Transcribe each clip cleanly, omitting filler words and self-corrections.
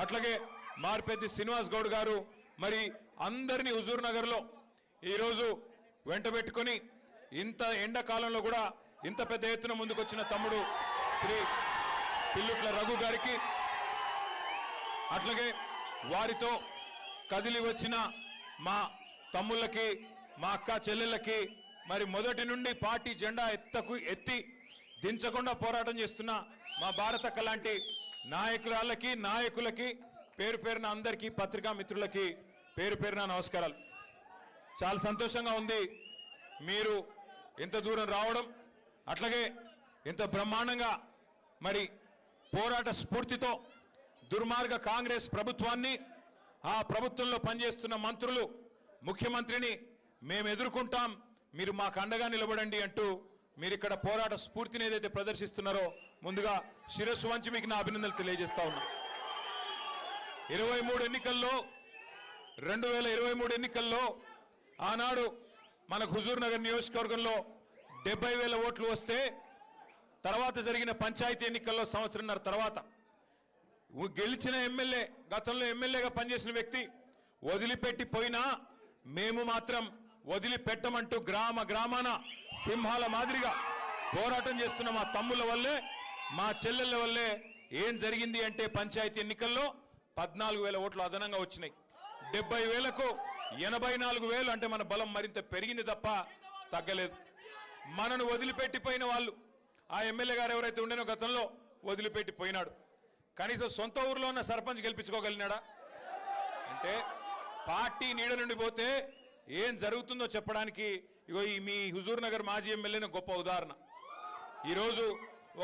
అట్లాగే మార్పెద్ది శ్రీనివాస్ గౌడ్ గారు మరి అందరినీ హుజూర్ నగర్లో ఈరోజు వెంటబెట్టుకొని ఇంత ఎండాకాలంలో కూడా ఇంత పెద్ద ఎత్తున ముందుకొచ్చిన తమ్ముడు శ్రీ పిల్లుట్ల రఘు గారికి అట్లాగే వారితో కదిలి వచ్చిన మా తమ్ముళ్ళకి మా అక్క చెల్లెళ్ళకి మరి మొదటి నుండి పార్టీ జెండా ఎత్తి దించకుండా పోరాటం చేస్తున్న మా భారతక్క లాంటి నాయకులకి పేరు పేరున అందరికీ పత్రికా మిత్రులకి పేరు పేరున నమస్కారాలు. చాలా సంతోషంగా ఉంది మీరు ఇంత దూరం రావడం, అట్లాగే ఇంత బ్రహ్మాండంగా మరి పోరాట స్ఫూర్తితో దుర్మార్గ కాంగ్రెస్ ప్రభుత్వాన్ని, ఆ ప్రభుత్వంలో పనిచేస్తున్న మంత్రులు, ముఖ్యమంత్రిని మేము ఎదుర్కొంటాం, మీరు మాకు అండగా నిలబడండి అంటూ మీరు ఇక్కడ పోరాట స్ఫూర్తిని ఏదైతే ప్రదర్శిస్తున్నారో ముందుగా శిరస్సు వంచి మీకు నా అభినందనలు తెలియజేస్తా ఉన్నా. 2023 ఎన్నికల్లో ఆనాడు మనకు హుజూర్ నగర్ నియోజకవర్గంలో 70,000 ఓట్లు వస్తే తర్వాత జరిగిన పంచాయతీ ఎన్నికల్లో సంవత్సరంన్నర తర్వాత గెలిచిన ఎమ్మెల్యే, గతంలో ఎమ్మెల్యేగా పనిచేసిన వ్యక్తి వదిలిపెట్టి పోయినా మేము మాత్రం వదిలిపెట్టమంటూ గ్రామాన సింహాల మాదిరిగా పోరాటం చేస్తున్న మా తమ్ముల వల్లే, మా చెల్లెళ్ళ వల్లే ఏం జరిగింది అంటే పంచాయతీ ఎన్నికల్లో 14,000 ఓట్లు అదనంగా వచ్చినాయి. 70,000కు 84,000 అంటే మన బలం మరింత పెరిగింది తప్ప తగ్గలేదు. మనను వదిలిపెట్టిపోయిన వాళ్ళు, ఆ ఎమ్మెల్యే గారు ఎవరైతే ఉండేనో గతంలో వదిలిపెట్టిపోయినాడు, కనీసం సొంత ఊర్లో ఉన్న సర్పంచ్ గెలిపించుకోగలిగినాడా? అంటే పార్టీ నీడ నుండి పోతే ఏం జరుగుతుందో చెప్పడానికి ఇగో ఈ మీ హుజూర్ నగర్ మాజీ ఎమ్మెల్యేని గొప్ప ఉదాహరణ. ఈరోజు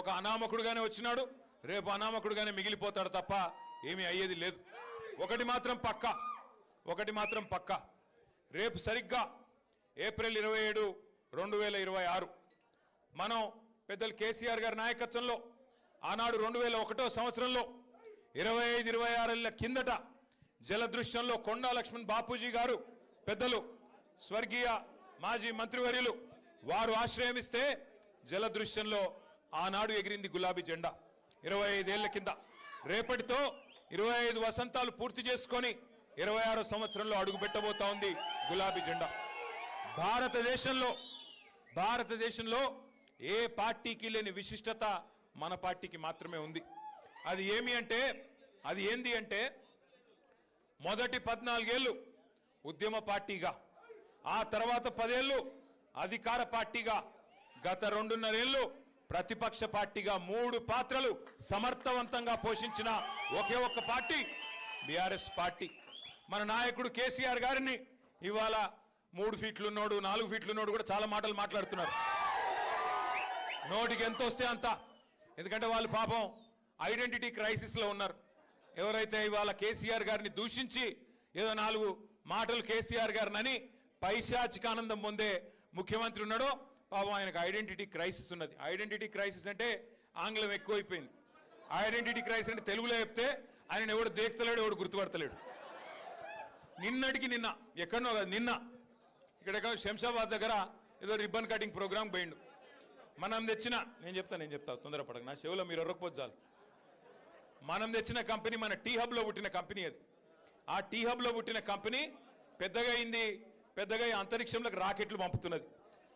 ఒక అనామకుడుగానే వచ్చినాడు, రేపు అనామకుడుగానే మిగిలిపోతాడు తప్ప ఏమీ అయ్యేది లేదు. ఒకటి మాత్రం పక్కా, రేపు సరిగ్గా ఏప్రిల్ 27, 2026 మనం పెద్దలు కేసీఆర్ గారి నాయకత్వంలో ఆనాడు 2001వ సంవత్సరంలో 25-26 ఏళ్ల కిందట జలదృశ్యంలో కొండా లక్ష్మణ్ బాపూజీ గారు, పెద్దలు స్వర్గీయ మాజీ మంత్రివర్యులు వారు ఆశ్రయమిస్తే జలదృశ్యంలో ఆనాడు ఎగిరింది గులాబీ జెండా. 25 ఏళ్ల కింద. రేపటితో 25 వసంతాలు పూర్తి చేసుకొని 26వ సంవత్సరంలో అడుగు పెట్టబోతా ఉంది గులాబీ జెండా. భారతదేశంలో ఏ పార్టీకి లేని విశిష్టత మన పార్టీకి మాత్రమే ఉంది. అది ఏంది అంటే మొదటి 14 ఏళ్ళు ఉద్యమ పార్టీగా, ఆ తర్వాత 10 ఏళ్ళు అధికార పార్టీగా, గత 2.5 ఏళ్ళు ప్రతిపక్ష పార్టీగా 3 పాత్రలు సమర్థవంతంగా పోషించిన ఒకే ఒక్క పార్టీ బీఆర్ఎస్ పార్టీ. మన నాయకుడు కేసీఆర్ గారిని ఇవాళ 3 ఫీట్లున్నోడు 4 ఫీట్లున్నోడు కూడా చాలా మాటలు మాట్లాడుతున్నారు. నోటికి ఎంత వస్తే అంత. ఎందుకంటే వాళ్ళు పాపం ఐడెంటిటీ క్రైసిస్లో ఉన్నారు. ఎవరైతే ఇవాళ కేసీఆర్ గారిని దూషించి ఏదో 4 మాటలు కేసీఆర్ గారిని పైశాచిక ఆనందం పొందే ముఖ్యమంత్రి ఉన్నాడో పాపం ఆయనకు ఐడెంటిటీ క్రైసిస్ ఉన్నది. ఐడెంటిటీ క్రైసిస్ అంటే ఆంగ్లం ఎక్కువైపోయింది. ఐడెంటిటీ క్రైసిస్ అంటే తెలుగులో చెప్తే ఆయన ఎవడు దేక్తలేడు, ఎవడు గుర్తుపడతలేడు. నిన్నటికి నిన్న ఎక్కడనో కాదు, నిన్న ఇక్కడ శంషాబాద్ దగ్గర ఏదో రిబ్బన్ కటింగ్ ప్రోగ్రామ్ పోయిండు. మనం తెచ్చిన నేను చెప్తా తొందరపడక, నా చెవులో మీరు ఎర్రకపోతే చాలు. మనం తెచ్చిన కంపెనీ మన టీ హబ్లో పుట్టిన కంపెనీ. అది ఆ టీ హబ్లో పుట్టిన కంపెనీ పెద్దగా అంతరిక్షంలోకి రాకెట్లు పంపుతున్నది.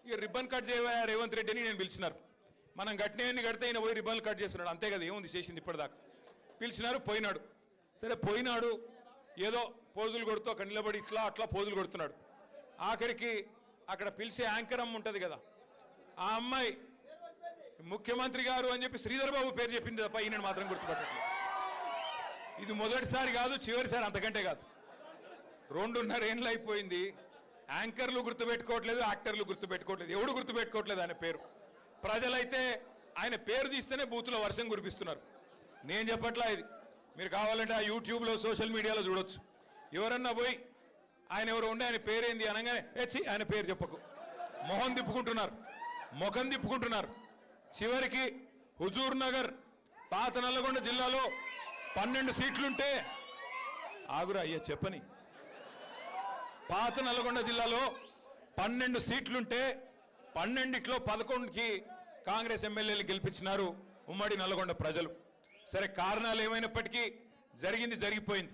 ఇక రిబ్బన్ కట్ చేయవా రేవంత్ రెడ్డిని నేను పిలిచినారు. మనం గట్టినవన్నీ కడితే ఈయన పోయి రిబ్బన్లు కట్ చేస్తున్నాడు, అంతే కదా, ఏముంది చేసింది ఇప్పటిదాకా. పిలిచినారు, పోయినాడు. సరే పోయినాడు, ఏదో పోజులు కొడుతూ అక్కడ నిలబడి ఇట్లా అట్లా పోజులు కొడుతున్నాడు. ఆఖరికి అక్కడ పిలిచే యాంకర్ అమ్మ ఉంటుంది కదా, ఆ అమ్మాయి ముఖ్యమంత్రి గారు అని చెప్పి శ్రీధర్ బాబు పేరు చెప్పింది తప్ప ఈయన మాత్రం గుర్తుపట్టట్లేదు. ఇది మొదటిసారి కాదు, చివరిసారి అంతకంటే కాదు. 2.5 ఏళ్ళు అయిపోయింది. యాంకర్లు గుర్తుపెట్టుకోవట్లేదు, యాక్టర్లు గుర్తుపెట్టుకోవట్లేదు, ఎవడు గుర్తుపెట్టుకోవట్లేదు ఆయన పేరు. ప్రజలైతే ఆయన పేరు తీస్తేనే బూతులో వర్షం కురిపిస్తున్నారు. నేను చెప్పట్లా ఇది, మీరు కావాలంటే ఆ యూట్యూబ్లో సోషల్ మీడియాలో చూడొచ్చు. ఎవరన్నా పోయి ఆయన ఎవరు ఉండే ఆయన పేరేంది అనగానే ఆయన పేరు చెప్పకు, ముఖం తిప్పుకుంటున్నారు. చివరికి హుజూర్ నగర్ పాత నల్లగొండ జిల్లాలో 12 సీట్లుంటే ఆగురా అయ్యా చెప్పని, పాత నల్లగొండ జిల్లాలో 12 సీట్లుంటే 12లో 11కి కాంగ్రెస్ ఎమ్మెల్యేలు గెలిపించినారు ఉమ్మడి నల్లగొండ ప్రజలు. సరే కారణాలు ఏమైనప్పటికీ జరిగింది జరిగిపోయింది.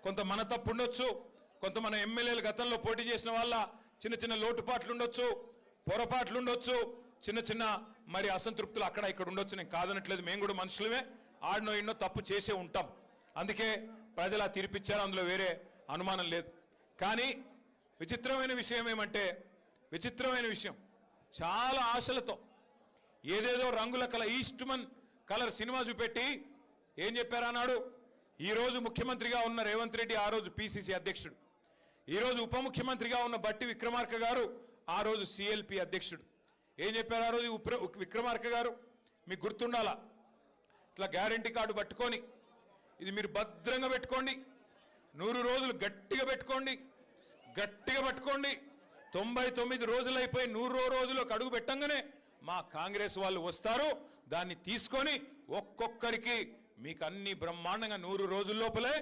కొంత మన తప్పు ఉండొచ్చు, కొంత మన ఎమ్మెల్యేలు గతంలో పోటీ చేసిన వాళ్ళ చిన్న చిన్న లోటుపాట్లు ఉండొచ్చు, పొరపాట్లు ఉండొచ్చు, చిన్న చిన్న మరి అసంతృప్తులు అక్కడ ఇక్కడ ఉండొచ్చు. నేను కాదనట్లేదు, మేము కూడా మనుషులమే, ఆడినో ఎన్నో తప్పు చేసే ఉంటాం. అందుకే ప్రజలు ఆ తీర్పిచ్చారు, అందులో వేరే అనుమానం లేదు. కానీ విచిత్రమైన విషయం ఏమంటే, విచిత్రమైన విషయం, చాలా ఆశలతో ఏదేదో రంగుల ఈస్ట్మన్ కలర్ సినిమా చూపెట్టి ఏం చెప్పారు అన్నాడు. ఈరోజు ముఖ్యమంత్రిగా ఉన్న రేవంత్ రెడ్డి ఆ రోజు పిసిసి అధ్యక్షుడు, ఈరోజు ఉప ముఖ్యమంత్రిగా ఉన్న బట్టి విక్రమార్క గారు ఆ రోజు సిఎల్పి అధ్యక్షుడు. ఏం చెప్పారు ఆ రోజు విక్రమార్క గారు? మీకు గుర్తుండాలా, ఇట్లా గ్యారంటీ కార్డు పట్టుకొని ఇది మీరు భద్రంగా పెట్టుకోండి, 100 రోజులు గట్టిగా పెట్టుకోండి, గట్టిగా పట్టుకోండి, 99 రోజులు అయిపోయి 100వ రోజులకు అడుగు పెట్టంగానే మా కాంగ్రెస్ వాళ్ళు వస్తారు, దాన్ని తీసుకొని ఒక్కొక్కరికి మీకు అన్ని బ్రహ్మాండంగా 100 రోజుల లోపలే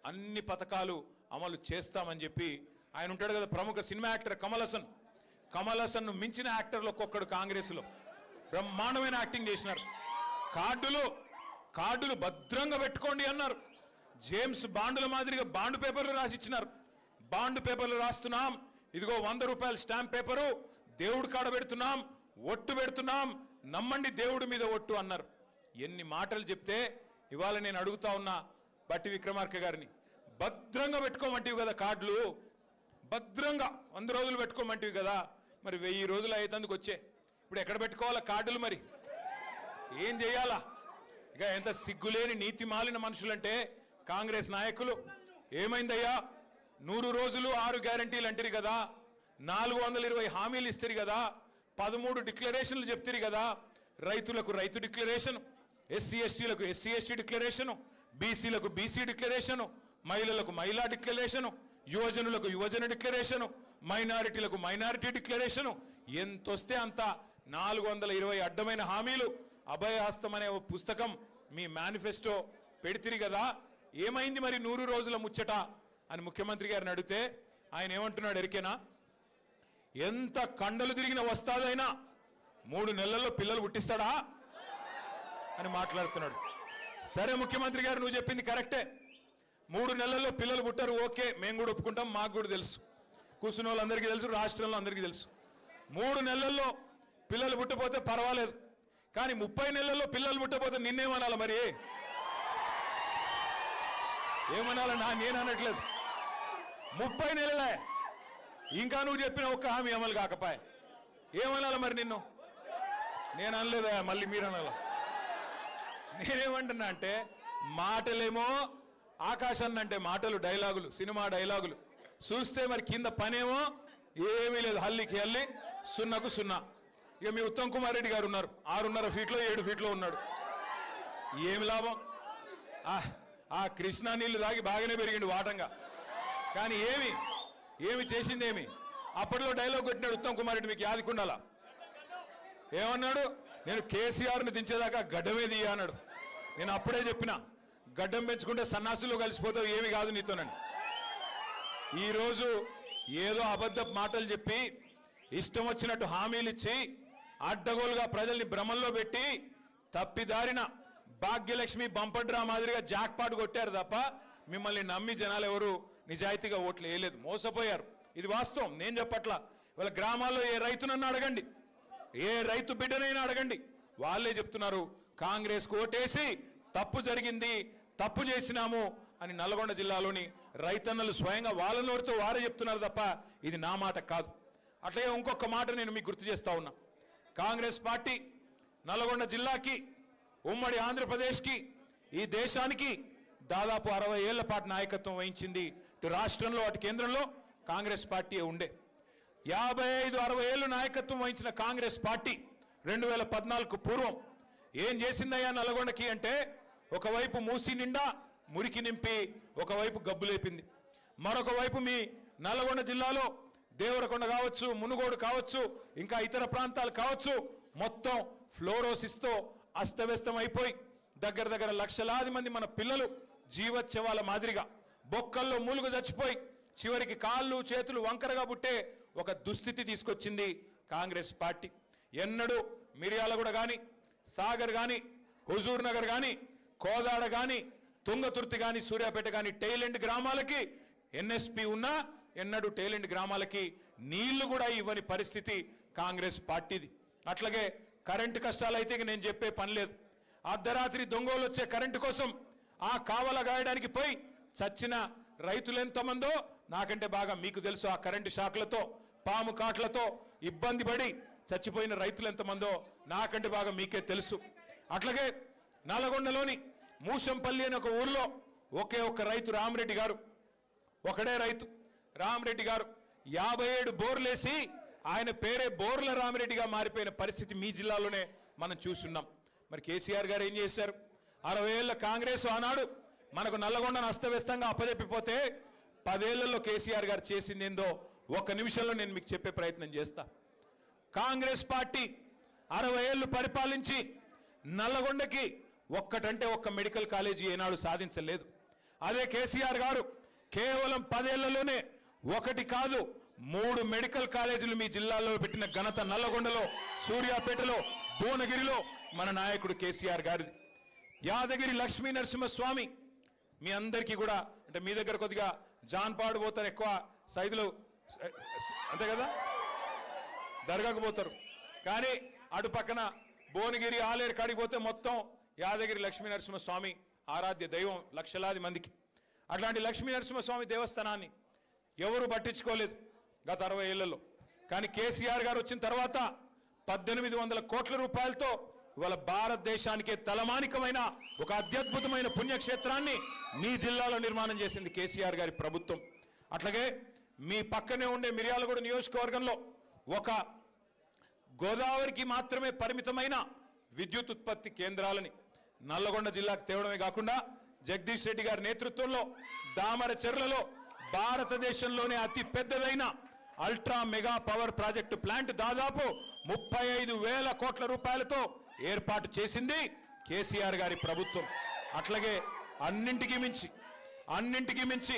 అన్ని పథకాలు అమలు చేస్తామని చెప్పి ఆయన ఉంటాడు కదా, ప్రముఖ సినిమా యాక్టర్ కమల్ హాసన్ ను మించిన యాక్టర్లు ఒక్కొక్కడు కాంగ్రెస్లో బ్రహ్మాండమైన యాక్టింగ్ చేసినారు. కార్డులు భద్రంగా పెట్టుకోండి అన్నారు. జేమ్స్ బాండుల మాదిరిగా బాండ్ పేపర్లు రాసి ఇచ్చినారు. బాండ్ పేపర్లు రాస్తున్నాం, ఇదిగో 100 రూపాయల స్టాంప్ పేపరు, దేవుడు కాడ పెడుతున్నాం, ఒట్టు పెడుతున్నాం, నమ్మండి దేవుడి మీద ఒట్టు అన్నారు. ఎన్ని మాటలు చెప్తే ఇవాళ నేను అడుగుతా ఉన్నా బట్టి విక్రమార్క గారిని, భద్రంగా పెట్టుకోమంటివి కదా కార్డులు, భద్రంగా 100 రోజులు పెట్టుకోమంటివి కదా, మరి 1000 రోజులు అయ్యేందుకు వచ్చే ఇప్పుడు ఎక్కడ పెట్టుకోవాలా కార్డులు? మరి ఏం చేయాలా? ఇక ఎంత సిగ్గులేని నీతి మాలిన మనుషులంటే కాంగ్రెస్ నాయకులు. ఏమైందయ్యా, 100 రోజులు 6 గ్యారంటీలు అంటారు కదా, 420 హామీలు ఇస్తారు కదా, 13 డిక్లరేషన్లు చెప్తారు కదా, రైతులకు రైతు డిక్లరేషన్, ఎస్సీ ఎస్టీలకు ఎస్సీ ఎస్టీ డిక్లరేషన్, బీసీలకు బీసీ డిక్లరేషన్, మహిళలకు మహిళా డిక్లరేషన్, యువజనులకు యువజన డిక్లరేషన్, మైనారిటీలకు మైనారిటీ డిక్లరేషన్, ఎంతొస్తే అంత 420 అడ్డమైన హామీలు, అభయహస్తం అనే పుస్తకం మీ మేనిఫెస్టో పెడితిరి కదా, ఏమైంది మరి 100 రోజుల ముచ్చట అని ముఖ్యమంత్రి గారిని అడిగితే ఆయన ఏమంటున్నాడు ఎరికేనా? ఎంత కండలు తిరిగిన వస్తాదైనా 3 నెలల్లో పిల్లలు పుట్టిస్తాడా అని మాట్లాడుతున్నాడు. సరే ముఖ్యమంత్రి గారు, నువ్వు చెప్పింది కరెక్టే, 3 నెలల్లో పిల్లలు పుట్టారు, ఓకే, మేము కూడా ఒప్పుకుంటాం, మాకు కూడా తెలుసు, కూర్చున్న వాళ్ళందరికీ తెలుసు, రాష్ట్రంలో అందరికీ తెలుసు. 3 నెలల్లో పిల్లలు పుట్టపోతే పర్వాలేదు, కానీ 30 నెలల్లో పిల్లలు పుట్టపోతే నిన్నేమనాలి? మరి ఏమనాలన్నా? నేను అనట్లేదు, 30 నెలలే ఇంకా నువ్వు చెప్పిన ఒక్క హామీ అమలు కాకపాయ ఏమనాలి మరి నిన్ను? నేను అనలేదా, మళ్ళీ మీరు అనాలా? నేనేమంటున్నా అంటే, మాటలేమో ఆకాశాన్ని అంటే మాటలు, డైలాగులు, సినిమా డైలాగులు చూస్తే మరి కింద పనేమో ఏమీ లేదు, హల్లికి హల్లి, సున్నకు సున్నా. ఇక మీ ఉత్తమ్ కుమార్ రెడ్డి గారు ఉన్నారు, 6.5 ఫీట్లో 7 ఫీట్లో ఉన్నాడు, ఏమి లాభం? ఆ కృష్ణా నీళ్లు తాగి బాగానే పెరిగిండు వాటంగా, కానీ ఏమి చేసిందేమి? అప్పట్లో డైలాగ్ కొట్టినాడు ఉత్తమ్ కుమార్ రెడ్డి, మీకు యాదికుండాలా? ఏమన్నాడు? నేను కేసీఆర్ని దించేదాకా గడ్డమే దియ్యా అన్నాడు. నేను అప్పుడే చెప్పిన, గడ్డం పెంచుకుంటే సన్నాసులు కలిసిపోతావు, ఏమి కాదు నీతోనని. ఈరోజు ఏదో అబద్ధపు మాటలు చెప్పి ఇష్టం వచ్చినట్టు హామీలు ఇచ్చి అడ్డగోలుగా ప్రజల్ని భ్రమంలో పెట్టి తప్పిదారిన భాగ్యలక్ష్మి బంపడ్రా మాదిరిగా జాక్పాట్ కొట్టారు తప్ప మిమ్మల్ని నమ్మి జనాలు ఎవరు నిజాయితీగా ఓట్లు వేయలేదు, మోసపోయారు. ఇది వాస్తవం, నేను చెప్పట్లా. వాళ్ళ గ్రామాల్లో ఏ రైతునన్నా అడగండి, ఏ రైతు బిడ్డనైనా అడగండి, వాళ్ళే చెప్తున్నారు కాంగ్రెస్కు ఓటేసి తప్పు జరిగింది, తప్పు చేసినాము అని నల్గొండ జిల్లాలోని రైతన్నలు స్వయంగా వాళ్ళ నోటితో వారే చెప్తున్నారు తప్ప ఇది నా మాట కాదు. అట్లే ఇంకొక మాట నేను మీకు గుర్తు చేస్తా ఉన్నా. కాంగ్రెస్ పార్టీ నల్గొండ జిల్లాకి, ఉమ్మడి ఆంధ్రప్రదేశ్కి, ఈ దేశానికి దాదాపు 60 ఏళ్ల పాటు నాయకత్వం వహించింది. ఇటు రాష్ట్రంలో అటు కేంద్రంలో కాంగ్రెస్ పార్టీ ఉండే. 55-60 ఏళ్ళు నాయకత్వం వహించిన కాంగ్రెస్ పార్టీ 2014కు పూర్వం ఏం చేసిందయ్యా నల్గొండకి అంటే, ఒకవైపు మూసి నిండా మురికి నింపి ఒకవైపు గబ్బు లేపింది, మరొక వైపు మీ నల్గొండ జిల్లాలో దేవరకొండ కావచ్చు, మునుగోడు కావచ్చు, ఇంకా ఇతర ప్రాంతాలు కావచ్చు, మొత్తం ఫ్లోరోసిస్తో అస్తవ్యస్తం అయిపోయి దగ్గర లక్షలాది మంది మన పిల్లలు జీవోత్సవాల మాదిరిగా బొక్కల్లో మూలుగు చచ్చిపోయి చివరికి కాళ్ళు చేతులు వంకరగా పుట్టే ఒక దుస్థితి తీసుకొచ్చింది కాంగ్రెస్ పార్టీ. ఎన్నడూ మిర్యాలగూడ కానీ, సాగర్ కానీ, హుజూర్ నగర్ కానీ, కోదాడ కానీ, తుంగతుర్తి కానీ సూర్యాపేట కానీ టైలెండ్ గ్రామాలకి ఎన్ఎస్పి ఉన్నా ఎన్నడూ టైలెండ్ గ్రామాలకి నీళ్లు కూడా ఇవ్వని పరిస్థితి కాంగ్రెస్ పార్టీది. అట్లాగే కరెంటు కష్టాలు అయితే నేను చెప్పే పని లేదు. అర్ధరాత్రి దొంగలు వచ్చే కరెంటు కోసం ఆ కావల గాయడానికి పోయి చచ్చిన రైతులు ఎంతమందో నాకంటే బాగా మీకు తెలుసు. ఆ కరెంటు షాక్లతో పాము కాట్లతో ఇబ్బంది పడి చచ్చిపోయిన రైతులు ఎంతమందో నాకంటే బాగా మీకే తెలుసు. అట్లాగే నల్గొండలోని మూషంపల్లి అనే ఒక ఊర్లో ఒకే ఒక్క రైతు రామరెడ్డి గారు, ఒకడే రైతు రామరెడ్డి గారు 57 బోర్లేసి ఆయన పేరే బోర్ల రామరెడ్డిగా మారిపోయిన పరిస్థితి మీ జిల్లాలోనే మనం చూస్తున్నాం. మరి కేసీఆర్ గారు ఏం చేశారు? 60 ఏళ్ల కాంగ్రెస్ ఆనాడు మనకు నల్లగొండను అస్తవ్యస్తంగా అప్పజెప్పిపోతే 10 ఏళ్లలో కేసీఆర్ గారు చేసింది ఏందో ఒక్క నిమిషంలో నేను మీకు చెప్పే ప్రయత్నం చేస్తా. కాంగ్రెస్ పార్టీ 60 ఏళ్లు పరిపాలించి నల్లగొండకి ఒక్కటంటే ఒక్క మెడికల్ కాలేజీ ఏనాడు సాధించలేదు. అదే కేసీఆర్ గారు కేవలం 10 ఏళ్లలోనే ఒకటి కాదు 3 మెడికల్ కాలేజీలు మీ జిల్లాలో పెట్టిన ఘనత నల్లగొండలో, సూర్యాపేటలో, భువనగిరిలో మన నాయకుడు కేసీఆర్ గారిది. యాదగిరి లక్ష్మీ నరసింహస్వామి మీ అందరికీ కూడా, అంటే మీ దగ్గర కొద్దిగా జాన్పాడు పోతారు, ఎక్కువ సైదులు అంతే కదా, దర్గాకు పోతారు. కానీ అటు పక్కన భువనగిరి ఆలేరు కాడికి పోతే మొత్తం యాదగిరి లక్ష్మీ నరసింహస్వామి ఆరాధ్య దైవం లక్షలాది మందికి. అట్లాంటి లక్ష్మీ నరసింహస్వామి దేవస్థానాన్ని ఎవరు పట్టించుకోలేదు గత 60 ఏళ్లలో. కానీ కేసీఆర్ గారు వచ్చిన తర్వాత 1800 కోట్ల రూపాయలతో ఇవాళ భారతదేశానికే తలమానికమైన ఒక అత్యద్భుతమైన పుణ్యక్షేత్రాన్ని మీ జిల్లాలో నిర్మాణం చేసింది కేసీఆర్ గారి ప్రభుత్వం. అట్లాగే మీ పక్కనే ఉండే మిర్యాలగూడ నియోజకవర్గంలో ఒక గోదావరికి మాత్రమే పరిమితమైన విద్యుత్ ఉత్పత్తి కేంద్రాలని నల్లగొండ జిల్లాకు తేవడమే కాకుండా జగదీష్ రెడ్డి గారి నేతృత్వంలో దామరచెర్లలో భారతదేశంలోనే అతి పెద్దదైన ultra mega power project plant దాదాపు 35,000 కోట్ల రూపాయలతో ఏర్పాటు చేసింది కేసీఆర్ గారి ప్రభుత్వం. అట్లాగే అన్నింటికి మించి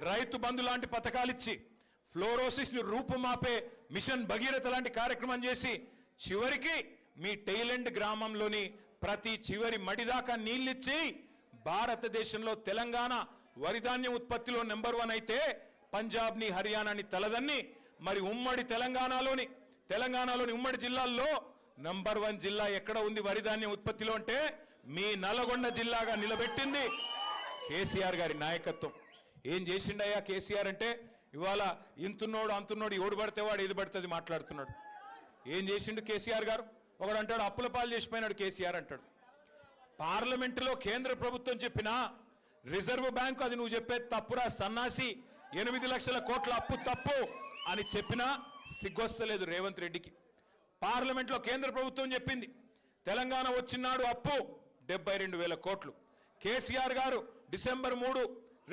రైతు బంధు లాంటి పథకాలు ఇచ్చి ఫ్లోరోసిస్ ని రూపుమాపే మిషన్ భగీరథ లాంటి కార్యక్రమం చేసి చివరికి మీ టైలెండ్ గ్రామంలోని ప్రతి చివరి మడిదాకా నీళ్ళిచ్చి భారతదేశంలో తెలంగాణ వరిధాన్యం ఉత్పత్తిలో నెంబర్ 1 అయితే పంజాబ్ని హర్యానాని తలదన్ని మరి ఉమ్మడి తెలంగాణలోని ఉమ్మడి జిల్లాల్లో నంబర్ 1 జిల్లా ఎక్కడ ఉంది వరిధాన్యం ఉత్పత్తిలో అంటే మీ నల్గొండ జిల్లాగా నిలబెట్టింది కేసీఆర్ గారి నాయకత్వం. ఏం చేసిండయ్యా కేసీఆర్ అంటే ఇవాళ ఇంతున్నోడు అంతున్నోడు ఎవడు పడితే వాడు ఏది పడుతుంది మాట్లాడుతున్నాడు. ఏం చేసిండు కేసీఆర్ గారు? ఒకడు అంటాడు అప్పుల పాలు చేసిపోయినాడు కేసీఆర్ అంటాడు. పార్లమెంటులో కేంద్ర ప్రభుత్వం చెప్పినా రిజర్వ్ బ్యాంకు అది నువ్వు చెప్పేది తప్పురా సన్నాసి, 8 లక్షల కోట్ల అప్పు తప్పు అని చెప్పినా సిగ్గొస్తలేదు రేవంత్ రెడ్డికి. పార్లమెంట్లో కేంద్ర ప్రభుత్వం చెప్పింది తెలంగాణ వచ్చినాడు అప్పు 72,000 కోట్లు. కేసీఆర్ గారు డిసెంబర్ 3,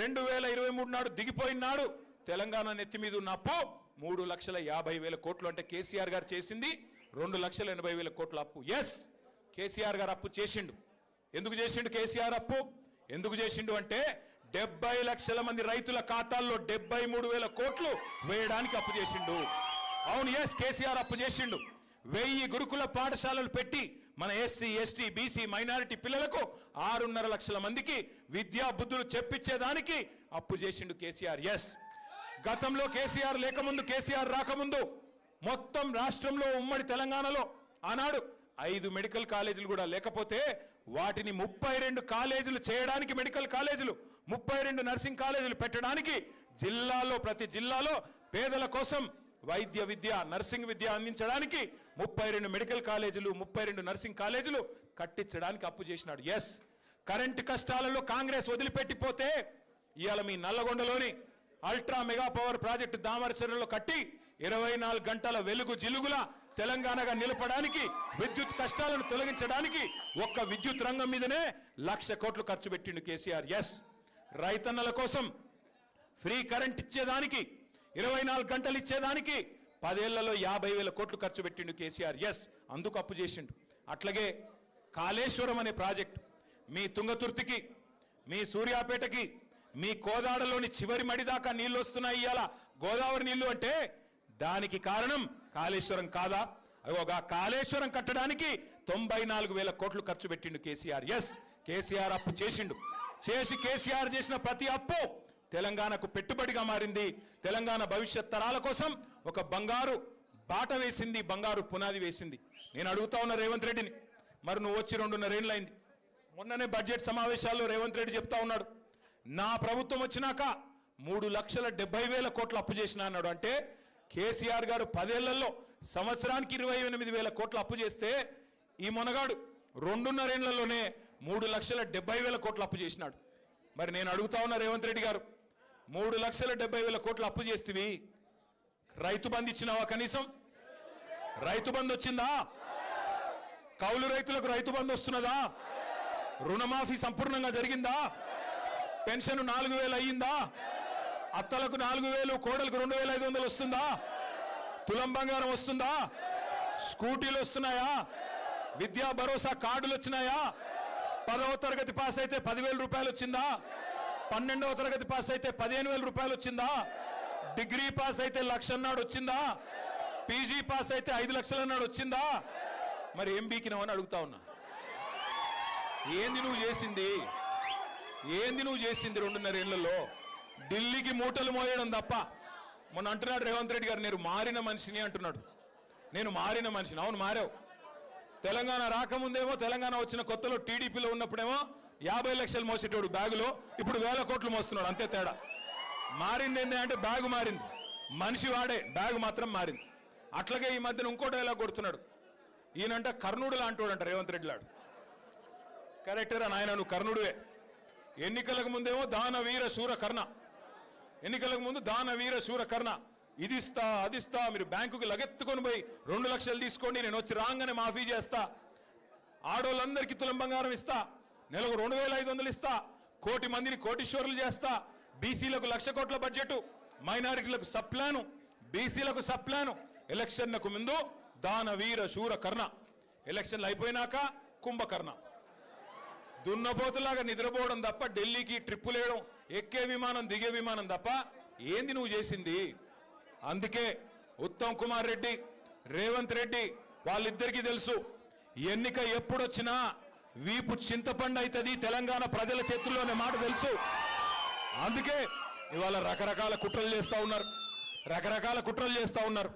2023 నాడు దిగిపోయినాడు తెలంగాణ నెత్తి మీద ఉన్న అప్పు 3,50,000 కోట్లు. అంటే కేసీఆర్ గారు చేసింది 2,80,000 కోట్ల అప్పు. ఎస్, కేసీఆర్ గారు అప్పు చేసిండు. ఎందుకు చేసిండు కేసీఆర్ అప్పు? ఎందుకు చేసిండు అంటే 70 లక్షల మంది రైతుల ఖాతాల్లో 73,000 కోట్లు వేయడానికి అప్పు చేసిండు. అవును, ఎస్, కేసీఆర్ అప్పు చేసిండు. 1000 గురుకుల పాఠశాలలు పెట్టి మన ఎస్సీ, ఎస్టీ, బీసీ, మైనారిటీ పిల్లలకు 6.5 లక్షల మందికి విద్యా బుద్ధులు చెప్పించేదానికి అప్పు చేసిండు కేసీఆర్. ఎస్, గతంలో కేసీఆర్ లేకముందు, కేసీఆర్ రాకముందు మొత్తం రాష్ట్రంలో ఉమ్మడి తెలంగాణలో ఆనాడు 5 మెడికల్ కాలేజీలు కూడా లేకపోతే వాటిని 32 కాలేజీలు చేయడానికి, మెడికల్ కాలేజీలు 32 నర్సింగ్ కాలేజీలు పెట్టడానికి జిల్లాలో, ప్రతి జిల్లాలో పేదల కోసం వైద్య విద్య, నర్సింగ్ విద్య అందించడానికి 32 మెడికల్ కాలేజీలు, 32 నర్సింగ్ కాలేజీలు కట్టించడానికి అప్పు చేసినాడు. ఎస్, కరెంటు కష్టాలలో కాంగ్రెస్ వదిలిపెట్టిపోతే ఇవాళ మీ నల్లగొండలోని అల్ట్రా మెగా పవర్ ప్రాజెక్టు దామరచెర్లలో కట్టి 24 గంటల వెలుగు జిలుగుల తెలంగాణగా నిలపడానికి, విద్యుత్ కష్టాలను తొలగించడానికి ఒక్క విద్యుత్ రంగం మీదనే 1,00,000 కోట్లు ఖర్చు పెట్టిండు కేసీఆర్. ఎస్, రైతన్నల కోసం ఫ్రీ కరెంట్ ఇచ్చేదానికి, 24 గంటలు ఇచ్చేదానికి 10 ఏళ్లలో 50,000 కోట్లు ఖర్చు పెట్టిండు కేసీఆర్. ఎస్, అందుకు అప్పు చేసిండు. అట్లాగే కాళేశ్వరం అనే ప్రాజెక్టు మీ తుంగతుర్తికి, మీ సూర్యాపేటకి, మీ కోదాడలోని చివరి మడిదాకా నీళ్లు వస్తున్నాయి ఇవాళ గోదావరి నీళ్లు అంటే దానికి కారణం కాళేశ్వరం కాదా? అగోగా కాళేశ్వరం కట్టడానికి 94,000 కోట్లు ఖర్చు పెట్టిండు కేసీఆర్. ఎస్, కేసీఆర్ అప్పు చేసిండు. చేసి కేసీఆర్ చేసిన ప్రతి అప్పు తెలంగాణకు పెట్టుబడిగా మారింది. తెలంగాణ భవిష్యత్ తరాల కోసం ఒక బంగారు బాట వేసింది, బంగారు పునాది వేసింది. నేను అడుగుతా ఉన్న రేవంత్ రెడ్డిని, మరి నువ్వు వచ్చి 2.5 ఏళ్ళైంది. మొన్ననే బడ్జెట్ సమావేశాల్లో రేవంత్ రెడ్డి చెప్తా ఉన్నాడు, నా ప్రభుత్వం వచ్చినాక 3,70,000 కోట్లు అప్పు చేసిన అన్నాడు. అంటే కేసీఆర్ గారు 10 ఏళ్లలో సంవత్సరానికి 28,000 కోట్లు అప్పు చేస్తే ఈ మొనగాడు 2.5 ఏళ్లలోనే 3,70,000 కోట్లు అప్పు చేసినాడు. మరి నేను అడుగుతా ఉన్నా రేవంత్ రెడ్డి గారు, 3,70,000 కోట్లు అప్పు చేస్తేవి రైతు బంధు ఇచ్చినావా? కనీసం రైతు బంధు వచ్చిందా? కౌలు రైతులకు రైతు బంధు వస్తున్నదా? రుణమాఫీ సంపూర్ణంగా జరిగిందా? పెన్షన్ 4,000 అయ్యిందా? అత్తలకు 4,000, కోడలకు 2,500 వస్తుందా? తులం బంగారం వస్తుందా? స్కూటీలు వస్తున్నాయా? విద్యా భరోసా కార్డులు వచ్చినాయా? 10వ తరగతి పాస్ అయితే 10,000 రూపాయలు వచ్చిందా? 12వ తరగతి పాస్ అయితే 15,000 రూపాయలు వచ్చిందా? డిగ్రీ పాస్ అయితే 1,00,000 అన్నాడు వచ్చిందా? పీజీ పాస్ అయితే 5 లక్షలు అన్నాడు వచ్చిందా? మరి ఏం బీకినావని అడుగుతా ఉన్నా. ఏంది నువ్వు చేసింది? ఏంది నువ్వు చేసింది 2.5 ఏళ్లలో? ఢిల్లీకి మూటలు మోయడం తప్ప. మొన్న అంటున్నాడు రేవంత్ రెడ్డి గారు, నేను మారిన మనిషిని అంటున్నాడు. నేను మారిన మనిషిని. అవును, మారావు. తెలంగాణ రాకముందేమో, తెలంగాణ వచ్చిన కొత్తలో టీడీపీలో ఉన్నప్పుడేమో 50 లక్షలు మోసేటోడు బ్యాగులో, ఇప్పుడు 1,000 కోట్లు మోస్తున్నాడు. అంతే తేడా. మారింది ఏంటి అంటే బ్యాగు మారింది, మనిషి వాడే, బ్యాగు మాత్రం మారింది. అట్లాగే ఈ మధ్యన ఇంకో డైలాగ్ కొడుతున్నాడు. ఈయనంట కర్ణుడు లాంటోడు అంట రేవంత్ రెడ్డి లాడు. కరెక్టరా నాయన, నువ్వు కర్ణుడువే. ఎన్నికలకు ముందేమో దానవీర శూర కర్ణ, ఎన్నికలకు ముందు దానవీర శూర కర్ణ, ఇది ఇస్తా అది ఇస్తా, మీరు బ్యాంకుకి లగెత్తుకొని పోయి 2 లక్షలు తీసుకోండి, నేను వచ్చి రాగానే మాఫీ చేస్తా, ఆడోళ్ళందరికీ తులం బంగారం ఇస్తా, నెలకు 2,500 ఇస్తా, 1,00,00,000 మందిని కోటీశ్వరులు చేస్తా, బీసీలకు 1,00,000 కోట్ల బడ్జెట్, మైనారిటీలకు సప్లాను, బీసీలకు సప్లాను. ఎలక్షన్లకు ముందు దానవీర శూర కర్ణ, ఎలక్షన్లు అయిపోయినాక కుంభకర్ణ. దున్నపోతులాగా నిద్రపోవడం తప్ప, ఢిల్లీకి ట్రిప్పులు వేయడం, ఎక్కే విమానం దిగే విమానం తప్ప ఏంది నువ్వు చేసింది? అందుకే ఉత్తమ్ కుమార్ రెడ్డి, రేవంత్ రెడ్డి వాళ్ళిద్దరికీ తెలుసు, ఎన్నిక ఎప్పుడొచ్చినా వీపు చింతపండు అవుతుంది తెలంగాణ ప్రజల చేతుల్లోనే మాట తెలుసు. అందుకే ఇవాళ రకరకాల కుట్రలు చేస్తూ ఉన్నారు, రకరకాల కుట్రలు చేస్తూ ఉన్నారు,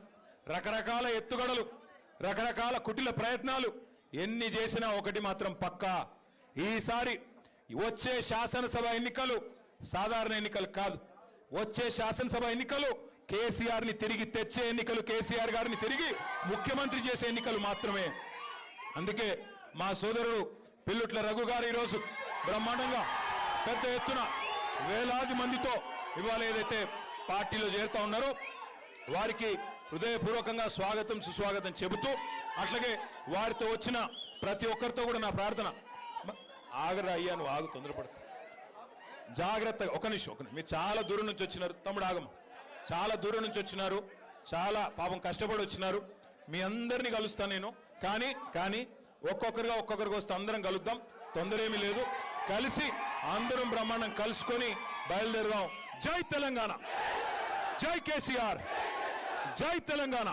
రకరకాల ఎత్తుగడలు, రకరకాల కుటిల ప్రయత్నాలు. ఎన్ని చేసినా ఒకటి మాత్రం పక్కా, ఈసారి వచ్చే శాసనసభ ఎన్నికలు సాధారణ ఎన్నికలు కాదు. వచ్చే శాసనసభ ఎన్నికలు కేసీఆర్ ని తిరిగి తెచ్చే ఎన్నికలు, కేసీఆర్ గారిని తిరిగి ముఖ్యమంత్రి చేసే ఎన్నికలు మాత్రమే. అందుకే మా సోదరుడు పిల్లుట్ల రఘు గారు ఈరోజు బ్రహ్మాండంగా పెద్ద ఎత్తున వేలాది మందితో ఇవాళ ఏదైతే పార్టీలో చేరుతా ఉన్నారో వారికి హృదయపూర్వకంగా స్వాగతం సుస్వాగతం చెబుతూ, అట్లాగే వారితో వచ్చిన ప్రతి ఒక్కరితో కూడా నా ప్రార్థన, ఆగరా అయ్యా, నువ్వు ఆగు, తొందరపడు, జాగ్రత్తగా. ఒక నిమిషం. మీరు చాలా దూరం నుంచి వచ్చినారు తమ్ముడు, ఆగమ్మ. చాలా దూరం నుంచి వచ్చినారు, చాలా పాపం కష్టపడి వచ్చినారు. మీ అందరినీ కలుస్తాను నేను, కానీ ఒక్కొక్కరిగా వస్తే అందరం కలుద్దాం, తొందర ఏమీ లేదు. కలిసి అందరం బ్రహ్మాండం కలుసుకొని బయలుదేరుదాం. జై తెలంగాణ, జై కేసీఆర్, జై తెలంగాణ.